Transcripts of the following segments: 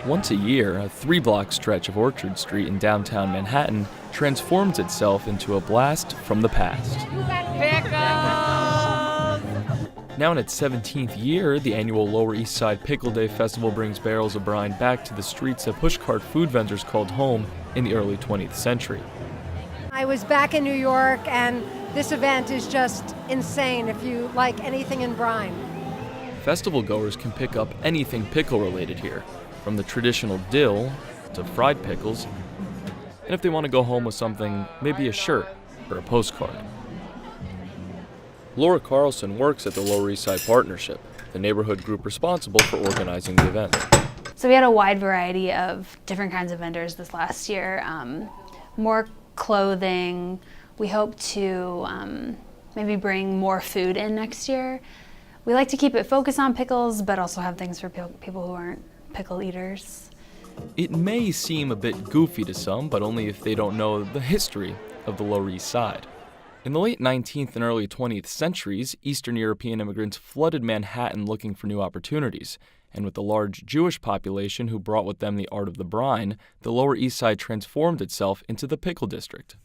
Once a year, a 3-block stretch of Orchard Street in downtown Manhattan transforms itself into a blast from the past. Now in its 17th year, the annual Lower East Side Pickle Day Festival brings barrels of brine back to the streets that pushcart food vendors called home in the early 20th century. I was back in New York, and this event is just insane if you like anything in brine. Festival goers can pick up anything pickle related here, from the traditional dill to fried pickles, and if they want to go home with something, maybe a shirt or a postcard. Laura Carlson works at the Lower East Side Partnership, the neighborhood group responsible for organizing the event. So we had a wide variety of different kinds of vendors this last year. More clothing. We hope to maybe bring more food in next year. We like to keep it focused on pickles, but also have things for people who aren't pickle eaters. It may seem a bit goofy to some, but only if they don't know the history of the Lower East Side. In the late 19th and early 20th centuries, Eastern European immigrants flooded Manhattan looking for new opportunities, and with the large Jewish population who brought with them the art of the brine, the Lower East Side transformed itself into the Pickle District.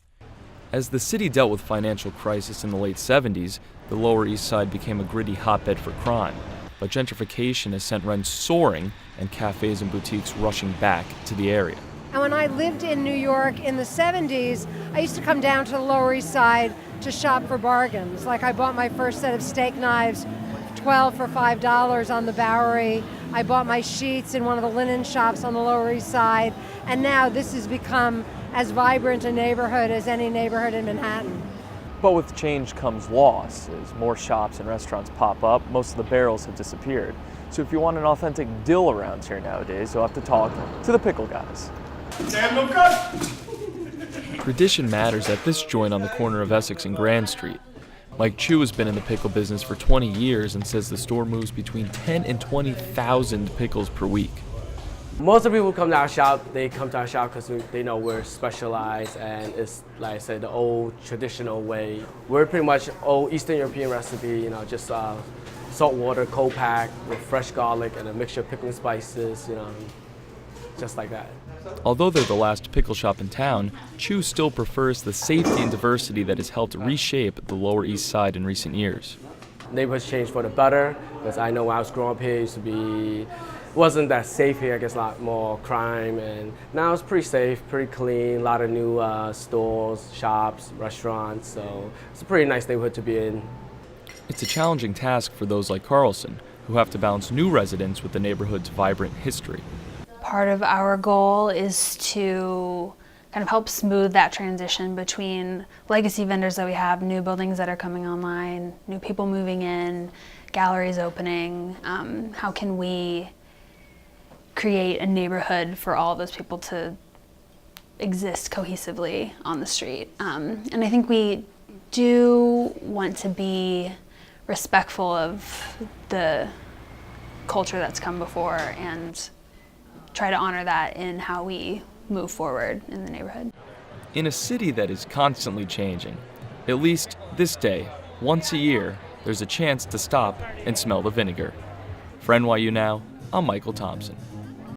As the city dealt with financial crisis in the late 70s, the Lower East Side became a gritty hotbed for crime. But gentrification has sent rents soaring and cafes and boutiques rushing back to the area. And when I lived in New York in the 70s, I used to come down to the Lower East Side to shop for bargains. Like I bought my first set of steak knives, 12 for $5 on the Bowery. I bought my sheets in one of the linen shops on the Lower East Side. And now this has become as vibrant a neighborhood as any neighborhood in Manhattan. But with change comes loss. As more shops and restaurants pop up, most of the barrels have disappeared. So if you want an authentic dill around here nowadays, you'll have to talk to the pickle guys. Tradition matters at this joint on the corner of Essex and Grand Street. Mike Chu has been in the pickle business for 20 years and says the store moves between 10 and 20,000 pickles per week. Most of the people come to our shop, they come to our shop because they know we're specialized and it's, like I said, the old traditional way. We're pretty much old Eastern European recipe, just salt water, cold pack with fresh garlic and a mixture of pickling spices, just like that. Although they're the last pickle shop in town, Chu still prefers the safety and diversity that has helped reshape the Lower East Side in recent years. Neighborhoods changed for the better, because I know when I was growing up here, it used to be wasn't that safe here. I guess a lot more crime, and now it's pretty safe, pretty clean. A lot of new stores, shops, restaurants. So it's a pretty nice neighborhood to be in. It's a challenging task for those like Carlson, who have to balance new residents with the neighborhood's vibrant history. Part of our goal is to kind of help smooth that transition between legacy vendors that we have, new buildings that are coming online, new people moving in, galleries opening. How can we create a neighborhood for all of those people to exist cohesively on the street? And I think we do want to be respectful of the culture that's come before and try to honor that in how we move forward in the neighborhood. In a city that is constantly changing, at least this day, once a year, there's a chance to stop and smell the vinegar. For NYU Now, I'm Michael Thompson.